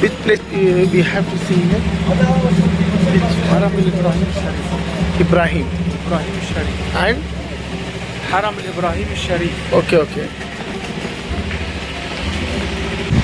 Which place we have to see here? حرم الإبراهيم الشريف. Ibrahim. Ibrahim الشريف. And? حرم الإبراهيم الشريف. Okay.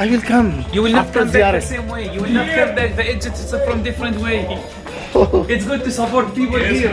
I will come. You will not after come back the ziyarat. same way. You will not come back. The Egypt is from different way. It's good to support people here.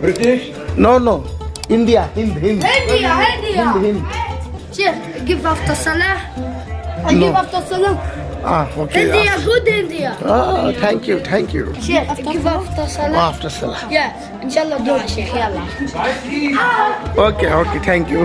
British? No, India, Hind. Chef, give after Salah. No. Give after Salah. Okay. India, good India. Oh, thank you. Chef, give after Salah. After Salah. Yeah, inshallah dua Sheikh, yalla. Okay, thank you.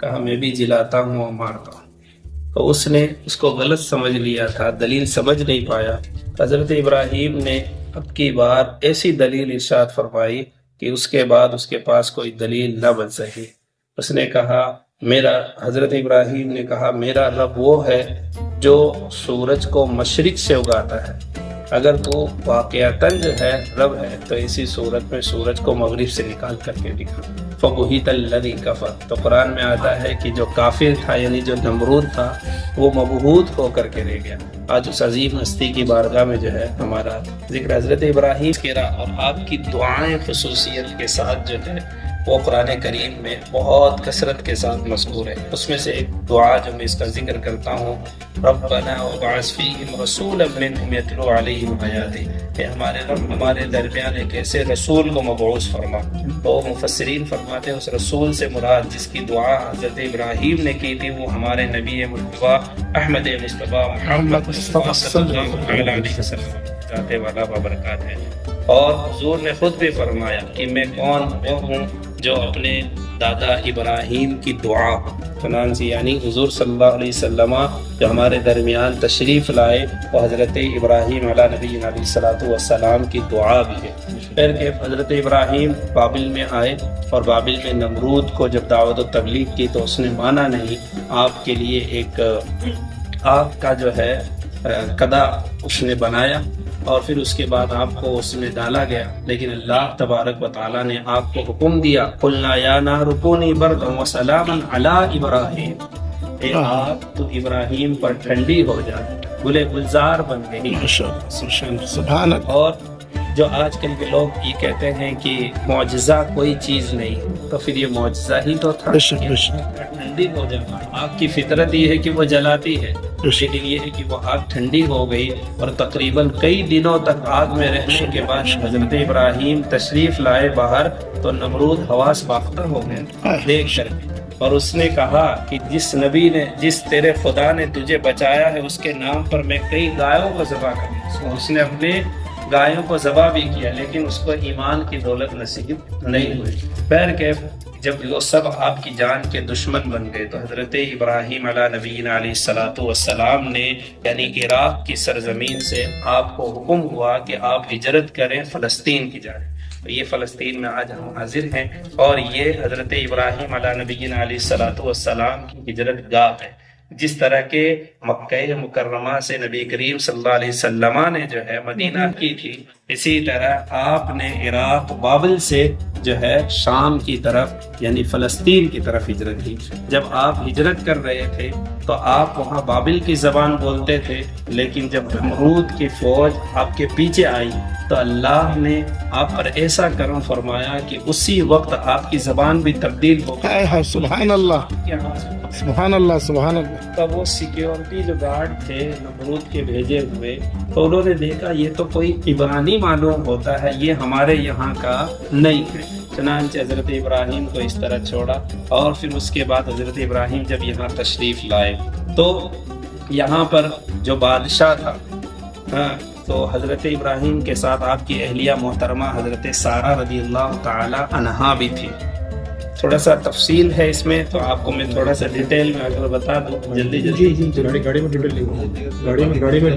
کہا میں بھی جلاتا ہوں اور مارتا ہوں. تو اس نے اس کو غلط سمجھ لیا تھا، دلیل سمجھ نہیں پایا. حضرت ابراہیم نے اب کی بار ایسی دلیل ارشاد فرمائی کہ اس کے بعد اس کے پاس کوئی دلیل نہ بن سکی. اس نے کہا حضرت ابراہیم نے کہا میرا رب وہ ہے جو سورج کو مشرق سے اگاتا ہے. اگر وہ واقعتاً جو ہے رب ہے تو اسی صورت میں سورج کو مغرب سے نکال کر کے دکھا. فَبُهِتَ الَّذِي كَفَرَ. تو قرآن میں آتا ہے کہ جو کافر تھا یعنی جو نمرود تھا وہ مبہوت ہو کر کے رہ گیا. آج اس عظیم ہستی کی بارگاہ میں جو ہے ہمارا ذکر حضرت ابراہیم کرا اور آپ کی دعائیں خصوصیت کے ساتھ جو ہے وہ قرآن کریم میں بہت کثرت کے ساتھ مذکور ہے. اس میں سے ایک دعا جو میں اس کا ذکر کرتا ہوں، ربنا وابعث فیہم رسولا منہم یتلو علیہم آیاتک، کہ ہمارے رب ہمارے درمیان ایک ایسے رسول کو مبعوث فرما. تو مفسرین فرماتے ہیں اس رسول سے مراد جس کی دعا حضرت ابراہیم نے کی تھی وہ ہمارے نبی مصطفیٰ احمد مصطفیٰ محمد صلی اللہ علیہ وسلم ذات والا بابرکات ہے. اور حضور نے خود بھی فرمایا کہ میں کون وہ ہوں جو اپنے دادا ابراہیم کی دعا چنانچہ یعنی حضور صلی اللہ علیہ وسلم جو ہمارے درمیان تشریف لائے وہ حضرت ابراہیم علیہ نبی علیہ الصلوۃ والسلام کی دعا بھی ہے. پھر کہ حضرت ابراہیم بابل میں آئے اور بابل میں نمرود کو جب دعوت و تبلیغ کی تو اس نے مانا نہیں. آپ کے لیے ایک آگ کا جو ہے قدا اس نے بنایا اور پھر اس کے بعد آپ کو اس میں ڈالا گیا. لیکن اللہ تبارک و تعالیٰ نے آپ کو حکم دیا قلنا یا نار کونی بردا وسلاما علی ابراہیم، اے آگ تو ابراہیم پر ٹھنڈی ہو جائے، گلے گلزار بن گئی. سبحان اللہ. اور جو آج کل کے لوگ یہ کہتے ہیں کہ معجزہ کوئی چیز نہیں، تو پھر یہ معجزہ ہی تو تھا. ٹھنڈی ہو جانا آگ کی فطرت یہ ہے کہ وہ جلاتی ہے، لیکن یہ ہے کہ وہ آگ ٹھنڈی ہو گئی اور تقریباً کئی دنوں تک آگ میں رہنے کے بعد حضرت ابراہیم تشریف لائے باہر تو نمرود حواس باختہ ہو گئے دیکھ کر کے. اور اس نے کہا کہ جس نبی نے جس تیرے خدا نے تجھے بچایا ہے اس کے نام پر میں کئی گایوں کو ذبح کروں. اس نے اپنے گایوں کو ذبح بھی کیا لیکن اس کو ایمان کی دولت نصیب نہیں ہوئی. بہرکیف جب وہ سب آپ کی جان کے دشمن بن گئے تو حضرت ابراہیم علیہ نبینا علیہ الصلوۃ والسلام نے یعنی عراق کی سرزمین سے آپ کو حکم ہوا کہ آپ ہجرت کریں فلسطین کی جانب. یہ فلسطین میں آج ہم حاضر ہیں اور یہ حضرت ابراہیم علیہ نبینا علیہ الصلوۃ والسلام کی ہجرت گاہ ہے. جس طرح کے مکہ مکرمہ سے نبی کریم صلی اللہ علیہ وسلم نے جو ہے مدینہ کی تھی، اسی طرح آپ نے عراق بابل سے جو ہے شام کی طرف یعنی فلسطین کی طرف ہجرت کی. جب آپ ہجرت کر رہے تھے تو آپ وہاں بابل کی زبان بولتے تھے، لیکن جب نمرود کی فوج آپ کے پیچھے آئی تو اللہ نے آپ پر ایسا کرم فرمایا کہ اسی وقت آپ کی زبان بھی تبدیل ہو گئی. سبحان اللہ سبحان اللہ سبحان اللہ. تب وہ سیکیورٹی جو گارڈ تھے نمرود کے بھیجے ہوئے تو انہوں نے دیکھا یہ تو کوئی عبرانی معلوم ہوتا ہے، یہ ہمارے یہاں کا نہیں ہے. چنانچہ حضرت ابراہیم کو اس طرح چھوڑا اور پھر اس کے بعد حضرت ابراہیم جب یہاں تشریف لائے تو یہاں پر جو بادشاہ تھا تو حضرت ابراہیم کے ساتھ آپ کی اہلیہ محترمہ حضرت سارہ رضی اللہ تعالی عنہا بھی تھی. تھوڑا سا تفصیل ہے اس میں تو آپ کو میں تھوڑا سا ڈیٹیل میں اگر بتا دوں جلدی گاڑی میں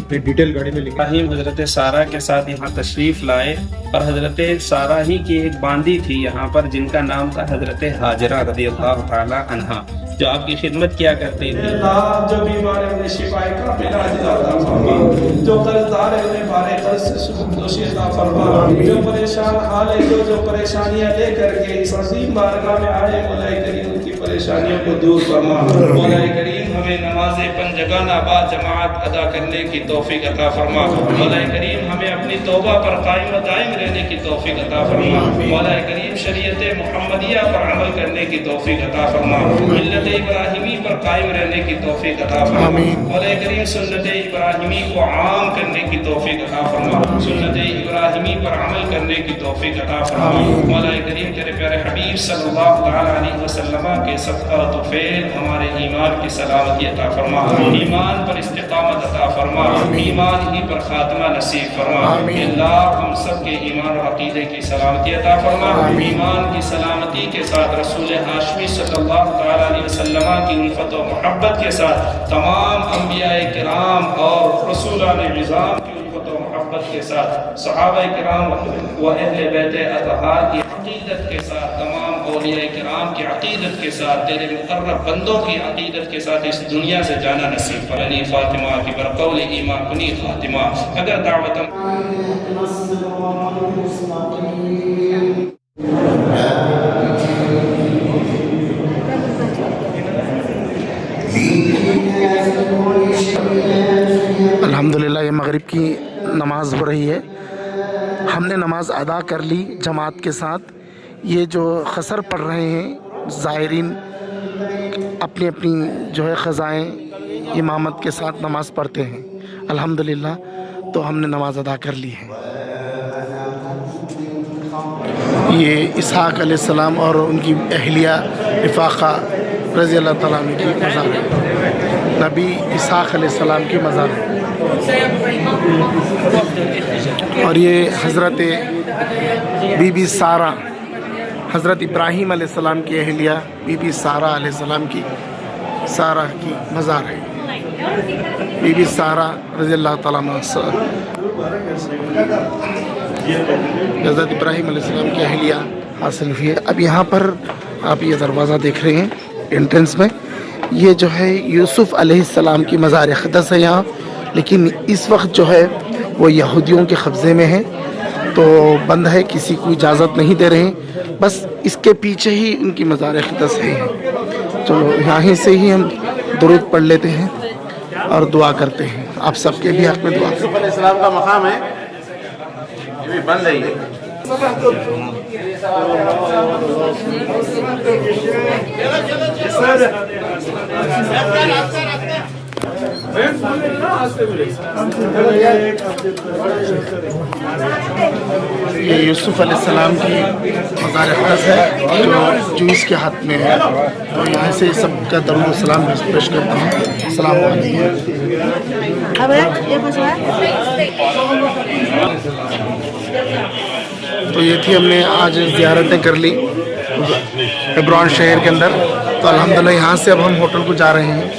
ڈیٹیل ابراہیم حضرت سارہ کے ساتھ یہاں تشریف لائے اور حضرت سارہ ہی کی ایک باندی تھی یہاں پر جن کا نام تھا حضرت ہاجرہ رضی اللہ تعالی عنہا جو آپ کی خدمت کیا کرتی تھی. جو بیمار ہے شفا کاملہ عطا فرما، جو قرضدار ہے انہیں بارے قرض سے سبکدوشی عطا فرما، جو پریشان حال ہے جو پریشانیاں لے کر کے اس عظیم بارگاہ میں آئے مولا کریم ان کی پریشانیوں کو دور فرما. مولا کریم ہمیں نماز پنجگانہ با جماعت ادا کرنے کی توفیق عطا فرما. مولا کریم ہمیں اپنی توبہ پر قائم و دائم رہنے کی توفیق عطا فرما. مولا کریم شریعت محمدیہ پر عمل کرنے کی توفیق عطا فرما. ملت ابراہیمی پر پر قائم رہنے کی توفیق عطا فرما مولا کریم سنت ابراہیمی کو عام کرنے کی توفیق عطا فرما سنت ابراہیمی پر عمل کرنے کی توفیق عطا فرما مولا کریم تیرے پیارے حبیب صلی اللہ تعالی علیہ وسلم کے صدقہ و فیض ہمارے ایمان کی سلامتی عطا فرما ایمان پر استقامت عطا فرما ایمان ہی پر خاتمہ نصیب فرما اللہ ہم سب کے ایمان و عقیدے کی سلامتی عطا فرما ایمان کی سلامتی کے ساتھ رسول ہاشمی صلی اللہ تعالی علیہ وسلم کی الفت و محبت کے ساتھ تمام انبیاء کرام اور رسولان نظام کی الفت و محبت کے ساتھ صحابہ کرام و اہل بیت اطہار کی عقیدت کے ساتھ تمام اولیاء کرام کی عقیدت کے ساتھ تیرے مقرب بندوں کی عقیدت کے ساتھ اس دنیا سے جانا نصیب فرما فاطمہ کی برقول ایمان کنی خاتمہ اگر دعوت الحمدللہ یہ مغرب کی نماز ہو رہی ہے. ہم نے نماز ادا کر لی جماعت کے ساتھ. یہ جو قصر پڑھ رہے ہیں زائرین اپنی اپنی جو ہے قضائیں امامت کے ساتھ نماز پڑھتے ہیں الحمدللہ. تو ہم نے نماز ادا کر لی ہے. یہ اسحاق علیہ السلام اور ان کی اہلیہ رفاقہ رضی اللہ تعالیٰ عنہ کی مزار ہے. نبی اسحاق علیہ السلام کی مزار ہے. اور یہ حضرت بی بی سارہ حضرت ابراہیم علیہ السلام کی اہلیہ بی بی سارہ علیہ السلام کی سارہ کی مزار ہے. بی بی سارہ رضی اللہ تعالیٰ عنہ حضرت ابراہیم علیہ السلام کی اہلیہ حاصل ہوئی ہے. اب یہاں پر آپ یہ دروازہ دیکھ رہے ہیں انٹرنس میں, یہ جو ہے یوسف علیہ السلام کی مزار اقدس ہے یہاں, لیکن اس وقت جو ہے وہ یہودیوں کے قبضے میں ہے تو بند ہے, کسی کو اجازت نہیں دے رہے ہیں. بس اس کے پیچھے ہی ان کی مزار اقدس ہے. چلو یہیں سے ہی ہم درود پڑھ لیتے ہیں اور دعا کرتے ہیں. آپ سب کے بھی حق میں دعا کرتے ہیں. علیہ السلام کا مقام ہے, یہ بھی بند ہے. یہ یوسف علیہ السلام کی مزار اقدس ہے جو جوئس کے ہاتھ میں ہے. تو یہاں سے سب کا درود و سلام پیش کرتا ہوں. السلام علیکم. تو یہ تھی ہم نے آج زیارتیں کر لی ہیبرون شہر کے اندر. تو الحمدللہ یہاں سے اب ہم ہوٹل کو جا رہے ہیں.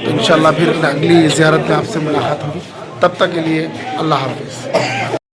تو انشاءاللہ پھر اگلی زیارت میں آپ سے ملاقات ہوگی. تب تک کے لیے اللہ حافظ.